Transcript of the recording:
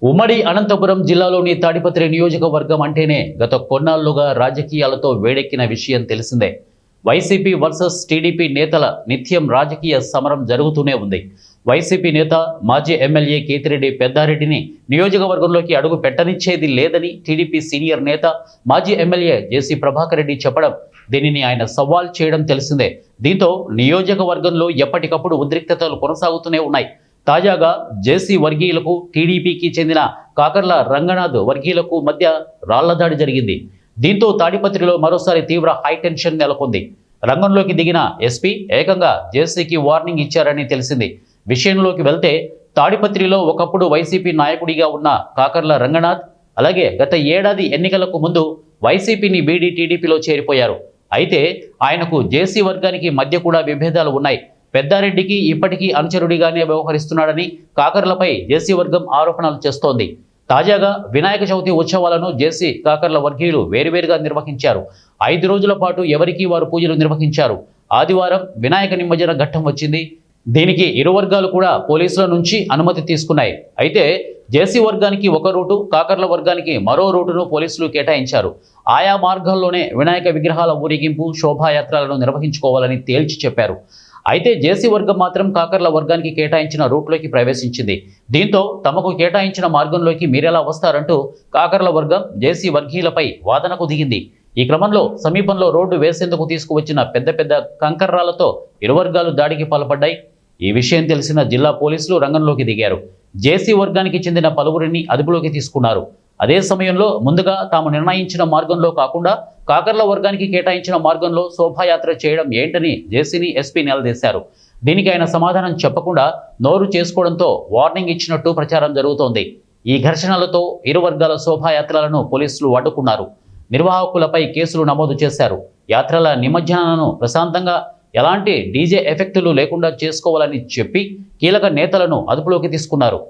ఉమ్మడి అనంతపురం జిల్లాలోని తాడిపత్రి నియోజకవర్గం అంటేనే గత కొన్నాళ్లుగా రాజకీయాలతో వేడెక్కిన విషయం తెలిసిందే. వైసీపీ వర్సెస్ టీడీపీ నేతల నిత్యం రాజకీయ సమరం జరుగుతూనే ఉంది. వైసీపీ నేత మాజీ ఎమ్మెల్యే కేతిరెడ్డి పెద్దారెడ్డిని నియోజకవర్గంలోకి అడుగు పెట్టనిచ్చేది లేదని టీడీపీ సీనియర్ నేత మాజీ ఎమ్మెల్యే జేసీ ప్రభాకర్ రెడ్డి చెప్పడం, దీనిని ఆయన సవాల్ చేయడం తెలిసిందే. దీంతో నియోజకవర్గంలో ఎప్పటికప్పుడు ఉద్రిక్తతలు కొనసాగుతూనే ఉన్నాయి. తాజాగా జేసీ వర్గీయులకు టీడీపీకి చెందిన కాకర్ల రంగనాథ్ వర్గీయులకు మధ్య రాళ్లదాడి జరిగింది. దీంతో తాడిపత్రిలో మరోసారి తీవ్ర హైటెన్షన్ నెలకొంది. రంగంలోకి దిగిన ఎస్పీ ఏకంగా జేసీకి వార్నింగ్ ఇచ్చారని తెలిసింది. విషయంలోకి వెళ్తే తాడిపత్రిలో ఒకప్పుడు వైసీపీ నాయకుడిగా ఉన్న కాకర్ల రంగనాథ్ అలాగే గత ఏడాది ఎన్నికలకు ముందు వైసీపీని వీడి టీడీపీలో చేరిపోయారు. అయితే ఆయనకు జేసీ వర్గానికి మధ్య కూడా విభేదాలు ఉన్నాయి. పెద్దారెడ్డికి ఇప్పటికీ అనుచరుడిగానే వ్యవహరిస్తున్నాడని కాకర్లపై జేసీ వర్గం ఆరోపణలు చేస్తోంది. తాజాగా వినాయక చవితి ఉత్సవాలను జేసీ కాకర్ల వర్గీయులు వేరువేరుగా నిర్వహించారు. 5 రోజుల పాటు ఎవరికి వారు పూజలు నిర్వహించారు. ఆదివారం వినాయక నిమజ్జన ఘట్టం వచ్చింది. దీనికి ఇరు వర్గాలు కూడా పోలీసుల నుంచి అనుమతి తీసుకున్నాయి. అయితే జేసీ వర్గానికి ఒక రూటు, కాకర్ల వర్గానికి మరో రూటును పోలీసులు కేటాయించారు. ఆయా మార్గాల్లోనే వినాయక విగ్రహాల ఊరేగింపు, శోభాయాత్రలను నిర్వహించుకోవాలని తేల్చి చెప్పారు. అయితే జేసీ వర్గం మాత్రం కాకర్ల వర్గానికి కేటాయించిన రూట్లోకి ప్రవేశించింది. దీంతో తమకు కేటాయించిన మార్గంలోకి మీరెలా వస్తారంటూ కాకర్ల వర్గం జేసీ వర్గీయులపై వాదనకు దిగింది. ఈ క్రమంలో సమీపంలో రోడ్డు వేసేందుకు తీసుకువచ్చిన పెద్ద పెద్ద కంకర్రాలతో ఇరు వర్గాలు దాడికి పాల్పడ్డాయి. ఈ విషయం తెలిసిన జిల్లా పోలీసులు రంగంలోకి దిగారు. జేసీ వర్గానికి చెందిన పలువురిని అదుపులోకి తీసుకున్నారు. అదే సమయంలో ముందుగా తాము నిర్ణయించిన మార్గంలో కాకుండా కాకర్ల వర్గానికి కేటాయించిన మార్గంలో శోభాయాత్ర చేయడం ఏంటని జేసీని ఎస్పీ నిలదీశారు. దీనికి ఆయన సమాధానం చెప్పకుండా నోరు చేసుకోవడంతో వార్నింగ్ ఇచ్చినట్టు ప్రచారం జరుగుతోంది. ఈ ఘర్షణలతో ఇరు వర్గాల శోభాయాత్రలను పోలీసులు అడ్డుకున్నారు. నిర్వాహకులపై కేసులు నమోదు చేశారు. యాత్రల నిమజ్జనాలను ప్రశాంతంగా ఎలాంటి డీజే ఎఫెక్టులు లేకుండా చేసుకోవాలని చెప్పి కీలక నేతలను అదుపులోకి తీసుకున్నారు.